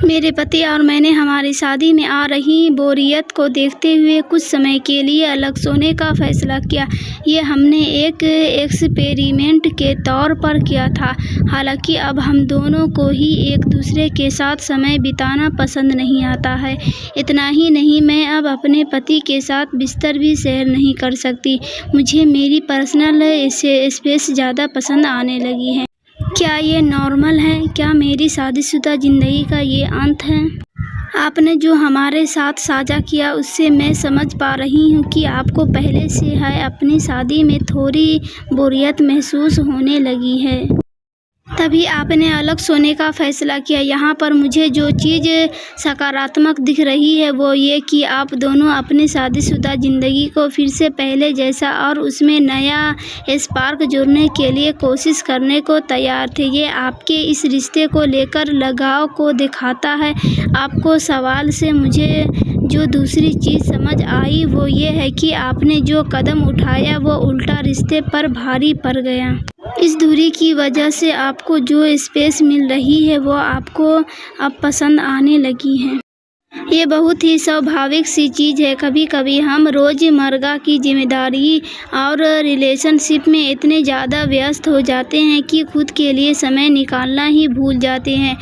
मेरे पति और मैंने हमारी शादी में आ रही बोरियत को देखते हुए कुछ समय के लिए अलग सोने का फैसला किया। ये हमने एक एक्सपेरिमेंट के तौर पर किया था। हालांकि अब हम दोनों को ही एक दूसरे के साथ समय बिताना पसंद नहीं आता है। इतना ही नहीं, मैं अब अपने पति के साथ बिस्तर भी शेयर नहीं कर सकती। मुझे मेरी पर्सनल स्पेस ज़्यादा पसंद आने लगी है। क्या ये नॉर्मल है? क्या मेरी शादीशुदा ज़िंदगी का ये अंत है? आपने जो हमारे साथ साझा किया उससे मैं समझ पा रही हूँ कि आपको पहले से है अपनी शादी में थोड़ी बोरियत महसूस होने लगी है। तभी आपने अलग सोने का फैसला किया। यहाँ पर मुझे जो चीज़ सकारात्मक दिख रही है वो ये कि आप दोनों अपनी शादीशुदा ज़िंदगी को फिर से पहले जैसा और उसमें नया स्पार्क जोड़ने के लिए कोशिश करने को तैयार थे। ये आपके इस रिश्ते को लेकर लगाव को दिखाता है। आपको सवाल से मुझे जो दूसरी चीज़ समझ आई वो ये है कि आपने जो कदम उठाया वो उल्टा रिश्ते पर भारी पड़ गया। इस दूरी की वजह से आपको जो स्पेस मिल रही है वो आपको अब पसंद आने लगी है। ये बहुत ही स्वाभाविक सी चीज़ है। कभी कभी हम रोज़मर्रा की जिम्मेदारी और रिलेशनशिप में इतने ज़्यादा व्यस्त हो जाते हैं कि खुद के लिए समय निकालना ही भूल जाते हैं।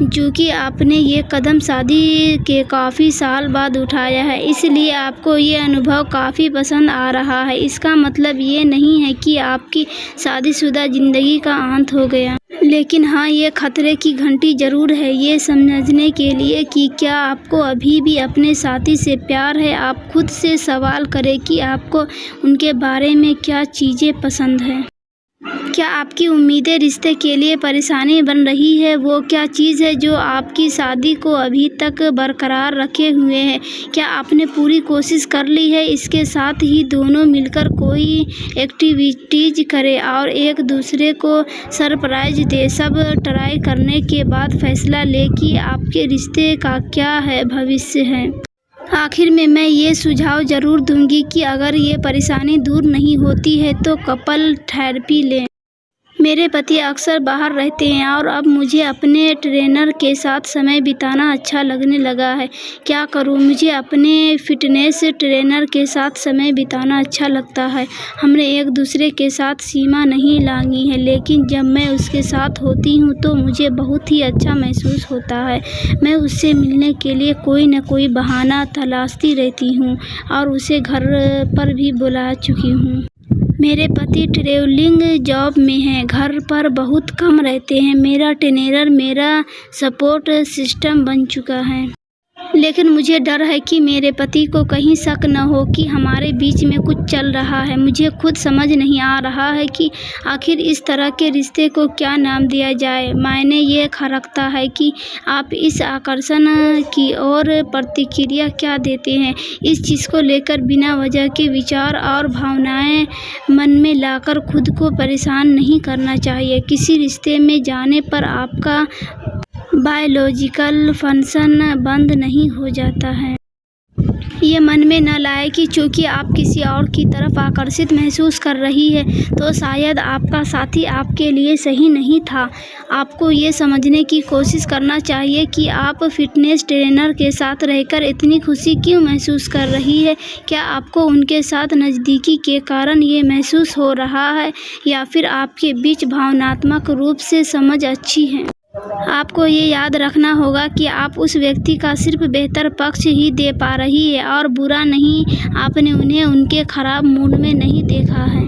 चूँकि आपने ये कदम शादी के काफ़ी साल बाद उठाया है, इसलिए आपको ये अनुभव काफ़ी पसंद आ रहा है। इसका मतलब ये नहीं है कि आपकी शादीशुदा ज़िंदगी का अंत हो गया, लेकिन हाँ, ये खतरे की घंटी ज़रूर है ये समझने के लिए कि क्या आपको अभी भी अपने साथी से प्यार है। आप खुद से सवाल करें कि आपको उनके बारे में क्या चीज़ें पसंद है। क्या आपकी उम्मीदें रिश्ते के लिए परेशानी बन रही है? वो क्या चीज़ है जो आपकी शादी को अभी तक बरकरार रखे हुए है? क्या आपने पूरी कोशिश कर ली है? इसके साथ ही दोनों मिलकर कोई एक्टिविटीज़ करें और एक दूसरे को सरप्राइज दे। सब ट्राई करने के बाद फैसला लें कि आपके रिश्ते का क्या है भविष्य है। आखिर में मैं ये सुझाव ज़रूर दूंगी कि अगर ये परेशानी दूर नहीं होती है तो कपल थेरेपी लें। मेरे पति अक्सर बाहर रहते हैं और अब मुझे अपने ट्रेनर के साथ समय बिताना अच्छा लगने लगा है। क्या करूं? मुझे अपने फिटनेस ट्रेनर के साथ समय बिताना अच्छा लगता है। हमने एक दूसरे के साथ सीमा नहीं लांघी है, लेकिन जब मैं उसके साथ होती हूं तो मुझे बहुत ही अच्छा महसूस होता है। मैं उससे मिलने के लिए कोई न कोई बहाना तलाशती रहती हूं और उसे घर पर भी बुला चुकी हूं। मेरे पति ट्रैवलिंग जॉब में हैं, घर पर बहुत कम रहते हैं। मेरा ट्रेनर मेरा सपोर्ट सिस्टम बन चुका है, लेकिन मुझे डर है कि मेरे पति को कहीं शक न हो कि हमारे बीच में कुछ चल रहा है। मुझे खुद समझ नहीं आ रहा है कि आखिर इस तरह के रिश्ते को क्या नाम दिया जाए। मायने ये खटकता है कि आप इस आकर्षण की ओर प्रतिक्रिया क्या देते हैं। इस चीज़ को लेकर बिना वजह के विचार और भावनाएं मन में लाकर खुद को परेशान नहीं करना चाहिए। किसी रिश्ते में जाने पर आपका बायोलॉजिकल फंक्शन बंद नहीं हो जाता है। ये मन में न लाए कि चूँकि आप किसी और की तरफ आकर्षित महसूस कर रही है तो शायद आपका साथी आपके लिए सही नहीं था। आपको ये समझने की कोशिश करना चाहिए कि आप फिटनेस ट्रेनर के साथ रहकर इतनी खुशी क्यों महसूस कर रही है। क्या आपको उनके साथ नज़दीकी के कारण ये महसूस हो रहा है या फिर आपके बीच भावनात्मक रूप से समझ अच्छी है। आपको ये याद रखना होगा कि आप उस व्यक्ति का सिर्फ बेहतर पक्ष ही दे पा रही है और बुरा नहीं। आपने उन्हें उनके खराब मूड में नहीं देखा है।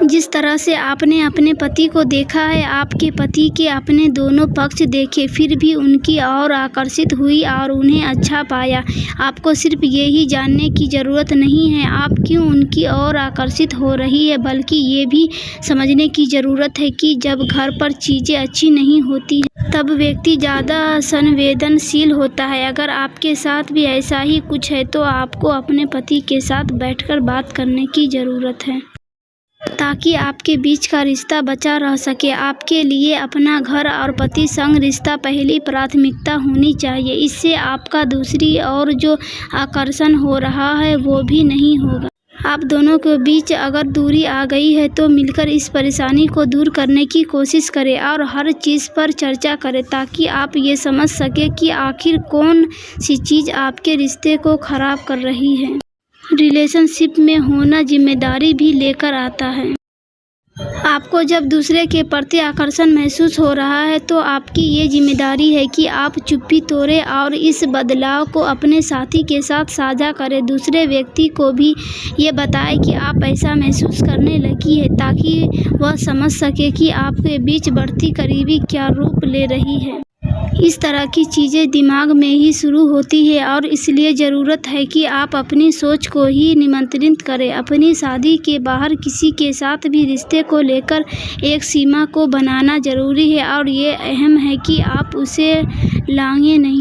जिस तरह से आपने अपने पति को देखा है, आपके पति के अपने दोनों पक्ष देखे, फिर भी उनकी ओर आकर्षित हुई और उन्हें अच्छा पाया। आपको सिर्फ ये ही जानने की ज़रूरत नहीं है आप क्यों उनकी ओर आकर्षित हो रही है, बल्कि ये भी समझने की ज़रूरत है कि जब घर पर चीज़ें अच्छी नहीं होती हैं तब व्यक्ति ज़्यादा संवेदनशील होता है। अगर आपके साथ भी ऐसा ही कुछ है तो आपको अपने पति के साथ बैठकर बात करने की ज़रूरत है ताकि आपके बीच का रिश्ता बचा रह सके। आपके लिए अपना घर और पति संग रिश्ता पहली प्राथमिकता होनी चाहिए। इससे आपका दूसरी ओर जो आकर्षण हो रहा है वो भी नहीं होगा। आप दोनों के बीच अगर दूरी आ गई है तो मिलकर इस परेशानी को दूर करने की कोशिश करें और हर चीज़ पर चर्चा करें ताकि आप ये समझ सकें कि आखिर कौन सी चीज़ आपके रिश्ते को ख़राब कर रही है। रिलेशनशिप में होना जिम्मेदारी भी लेकर आता है। आपको जब दूसरे के प्रति आकर्षण महसूस हो रहा है तो आपकी ये जिम्मेदारी है कि आप चुप्पी तोड़ें और इस बदलाव को अपने साथी के साथ साझा करें। दूसरे व्यक्ति को भी ये बताएं कि आप ऐसा महसूस करने लगी है ताकि वह समझ सके कि आपके बीच बढ़ती करीबी क्या रूप ले रही है। इस तरह की चीज़ें दिमाग में ही शुरू होती है और इसलिए ज़रूरत है कि आप अपनी सोच को ही नियंत्रित करें। अपनी शादी के बाहर किसी के साथ भी रिश्ते को लेकर एक सीमा को बनाना ज़रूरी है और ये अहम है कि आप उसे लांघें नहीं।